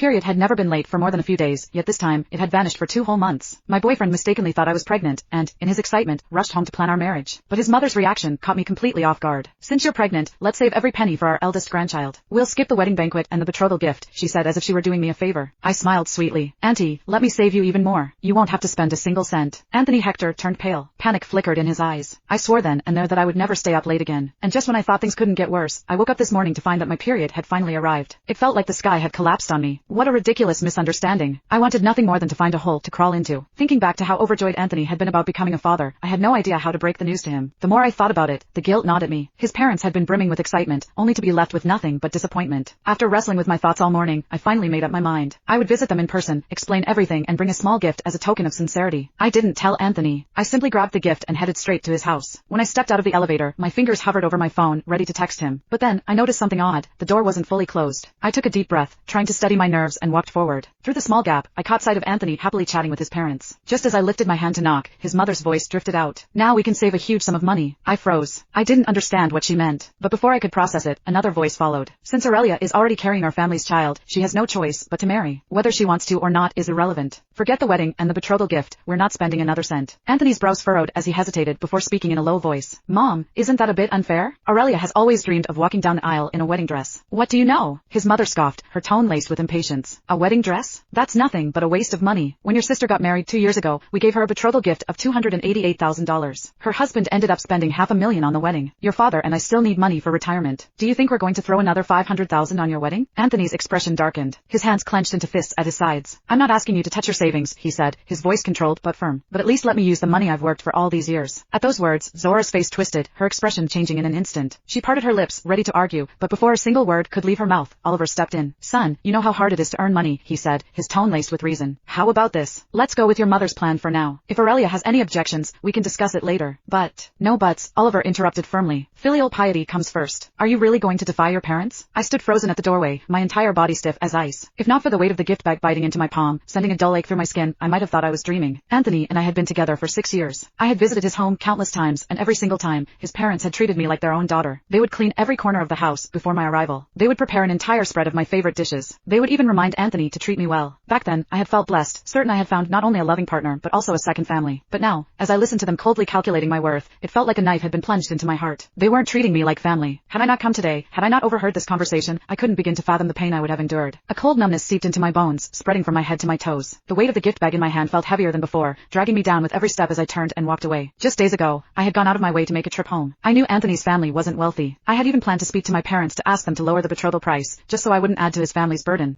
period had never been late for more than a few days, yet this time, it had vanished for 2 whole months. My boyfriend mistakenly thought I was pregnant, and, in his excitement, rushed home to plan our marriage. But his mother's reaction caught me completely off guard. "Since you're pregnant, let's save every penny for our eldest grandchild. We'll skip the wedding banquet and the betrothal gift," she said as if she were doing me a favor. I smiled sweetly. "Auntie, let me save you even more. You won't have to spend a single cent." Anthony Hector turned pale. Panic flickered in his eyes. I swore then and there that I would never stay up late again. And just when I thought things couldn't get worse, I woke up this morning to find that my period had finally arrived. It felt like the sky had collapsed on me. What a ridiculous misunderstanding. I wanted nothing more than to find a hole to crawl into. Thinking back to how overjoyed Anthony had been about becoming a father, I had no idea how to break the news to him. The more I thought about it, the guilt gnawed at me. His parents had been brimming with excitement, only to be left with nothing but disappointment. After wrestling with my thoughts all morning, I finally made up my mind. I would visit them in person, explain everything and bring a small gift as a token of sincerity. I didn't tell Anthony. I simply grabbed the gift and headed straight to his house. When I stepped out of the elevator, my fingers hovered over my phone, ready to text him. But then, I noticed something odd. The door wasn't fully closed. I took a deep breath, trying to steady my nerves and walked forward. Through the small gap, I caught sight of Anthony happily chatting with his parents. Just as I lifted my hand to knock, his mother's voice drifted out. "Now we can save a huge sum of money." I froze. I didn't understand what she meant. But before I could process it, another voice followed. "Since Aurelia is already carrying our family's child, she has no choice but to marry. Whether she wants to or not is irrelevant. Forget the wedding and the betrothal gift, we're not spending another cent." Anthony's brows furrowed as he hesitated before speaking in a low voice. "Mom, isn't that a bit unfair? Aurelia has always dreamed of walking down the aisle in a wedding dress." "What do you know?" His mother scoffed, her tone laced with impatience. "A wedding dress? That's nothing but a waste of money. When your sister got married 2 years ago, we gave her a betrothal gift of $288,000. Her husband ended up spending $500,000 on the wedding. Your father and I still need money for retirement. Do you think we're going to throw another $500,000 on your wedding?" Anthony's expression darkened. His hands clenched into fists at his sides. "I'm not asking you to touch your savings," he said, his voice controlled but firm. "But at least let me use the money I've worked for all these years." At those words, Zora's face twisted, her expression changing in an instant. She parted her lips, ready to argue, but before a single word could leave her mouth, Oliver stepped in. "Son, you know how hard it is to earn money," he said, his tone laced with reason. "How about this? Let's go with your mother's plan for now. If Aurelia has any objections, we can discuss it later." "But..." "No buts," Oliver interrupted firmly. "Filial piety comes first. Are you really going to defy your parents?" I stood frozen at the doorway, my entire body stiff as ice. If not for the weight of the gift bag biting into my palm, sending a dull ache through my skin, I might have thought I was dreaming. Anthony and I had been together for 6 years. I had visited his home countless times, and every single time, his parents had treated me like their own daughter. They would clean every corner of the house before my arrival. They would prepare an entire spread of my favorite dishes. They would even remind Anthony to treat me well. Back then, I had felt blessed, certain I had found not only a loving partner but also a second family. But now, as I listened to them coldly calculating my worth, it felt like a knife had been plunged into my heart. They weren't treating me like family. Had I not come today, had I not overheard this conversation, I couldn't begin to fathom the pain I would have endured. A cold numbness seeped into my bones, spreading from my head to my toes. The weight of the gift bag in my hand felt heavier than before, dragging me down with every step as I turned and walked away. Just days ago, I had gone out of my way to make a trip home. I knew Anthony's family wasn't wealthy. I had even planned to speak to my parents to ask them to lower the betrothal price, just so I wouldn't add to his family's burden.